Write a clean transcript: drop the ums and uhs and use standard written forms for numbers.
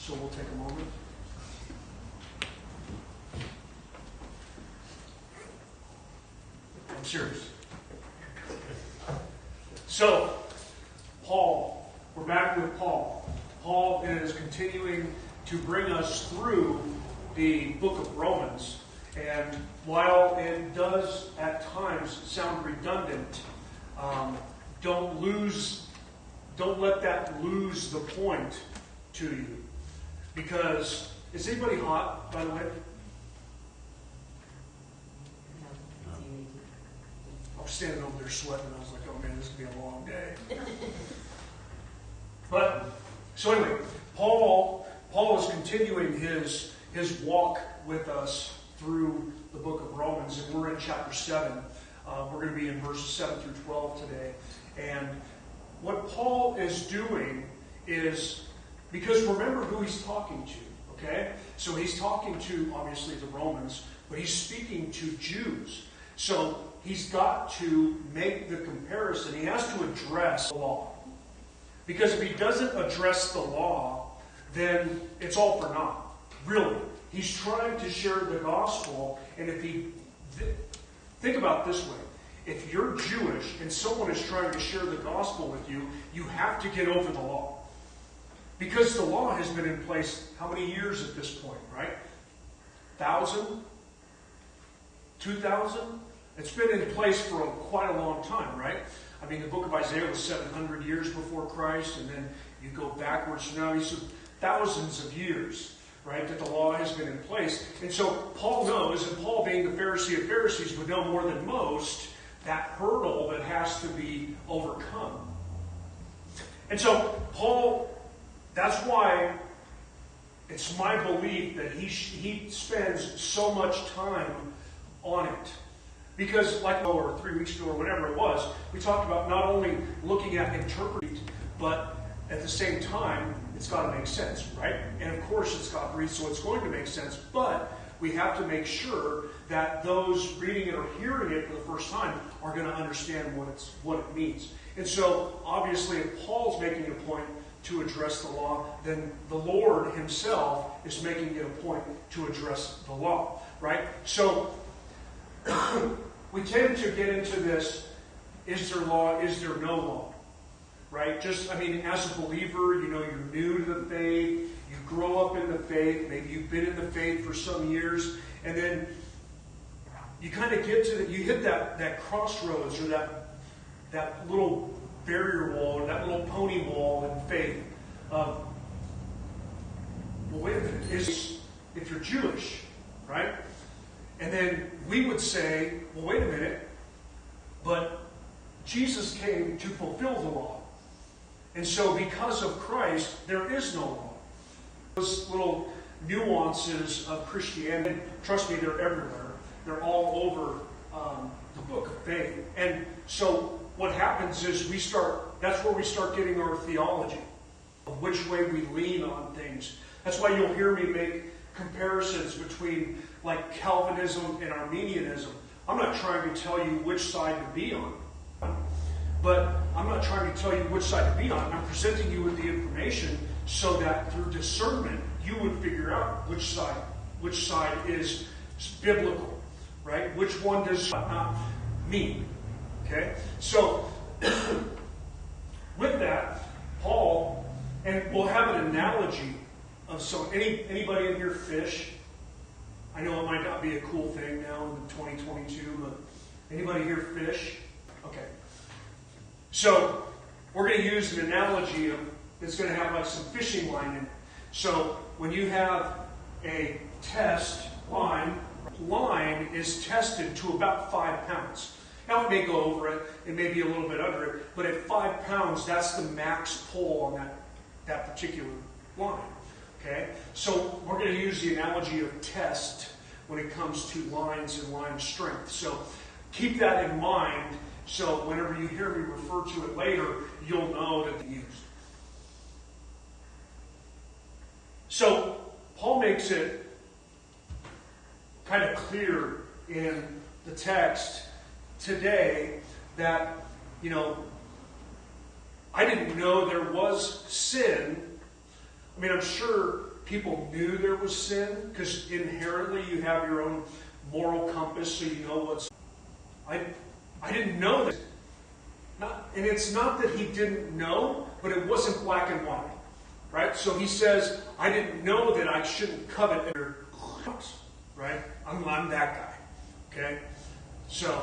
So we'll take a moment. I'm serious. So, Paul, we're back with Paul. Paul is continuing to bring us through the book of Romans. And while it does at times sound redundant, don't let that lose the point to you. Because, is anybody hot, by the way? I was standing over there sweating, and I was like, oh man, this is going to be a long day. But, so anyway, Paul is continuing his walk with us through the book of Romans, and we're in chapter 7. We're going to be in verses 7 through 12 today. And what Paul is doing is, because remember who he's talking to, okay? So he's talking to, obviously, the Romans, but he's speaking to Jews. So he's got to make the comparison. He has to address the law. Because if he doesn't address the law, then it's all for naught. Really. He's trying to share the gospel, and if he... Think about it this way. If you're Jewish and someone is trying to share the gospel with you, you have to get over the law. Because the law has been in place how many years at this point, right? 1,000? 2,000? It's been in place for quite a long time, right? I mean, the book of Isaiah was 700 years before Christ, and then you go backwards. So now he's thousands of years, right, that the law has been in place. And so Paul knows, and Paul being the Pharisee of Pharisees would know more than most, that hurdle that has to be overcome. And so Paul, that's why it's my belief that he spends so much time on it. Because like 3 weeks ago or whatever it was, we talked about not only looking at interpreting, but at the same time, it's got to make sense, right? And of course it's God breathed, so it's going to make sense, but we have to make sure that those reading it or hearing it for the first time are going to understand what it means. And so, obviously, if Paul's making a point to address the law, then the Lord himself is making it a point to address the law, right? So, we tend to get into this, is there law, is there no law? Right? Just, I mean, as a believer, you're new to the faith, you grow up in the faith, maybe you've been in the faith for some years, and then you kind of get to, you hit that crossroads, or that little barrier wall, or that little pony wall in faith of, well, wait a minute, if you're Jewish, right? And then we would say, well, wait a minute, but Jesus came to fulfill the law. And so because of Christ, there is no law. Those little nuances of Christianity, trust me, they're everywhere. They're all over the book of faith. And so what happens is that's where we start getting our theology, of which way we lean on things. That's why you'll hear me make comparisons between like Calvinism and Arminianism. I'm not trying to tell you which side to be on. But I'm not trying to tell you which side to be on. I'm presenting you with the information so that through discernment, you would figure out which side is biblical, right? Which one does not mean. Okay? So, with that, Paul, and we'll have an analogy of, so anybody in here fish? I know it might not be a cool thing now in 2022, but anybody here fish? Okay. So, we're going to use an analogy that's going to have like some fishing line in it. So, when you have a test line is tested to about 5 pounds. Now, it may go over it, it may be a little bit under it, but at 5 pounds, that's the max pull on that particular line. Okay? So, we're going to use the analogy of test when it comes to lines and line strength. So, keep that in mind. So whenever you hear me refer to it later, you'll know that they used. So Paul makes it kind of clear in the text today that, I didn't know there was sin I mean, I'm sure people knew there was sin, because inherently you have your own moral compass, so you know what's... I didn't know that. And it's not that he didn't know, but it wasn't black and white. Right? So he says, I didn't know that I shouldn't covet their house. Right? I'm that guy. Okay? So...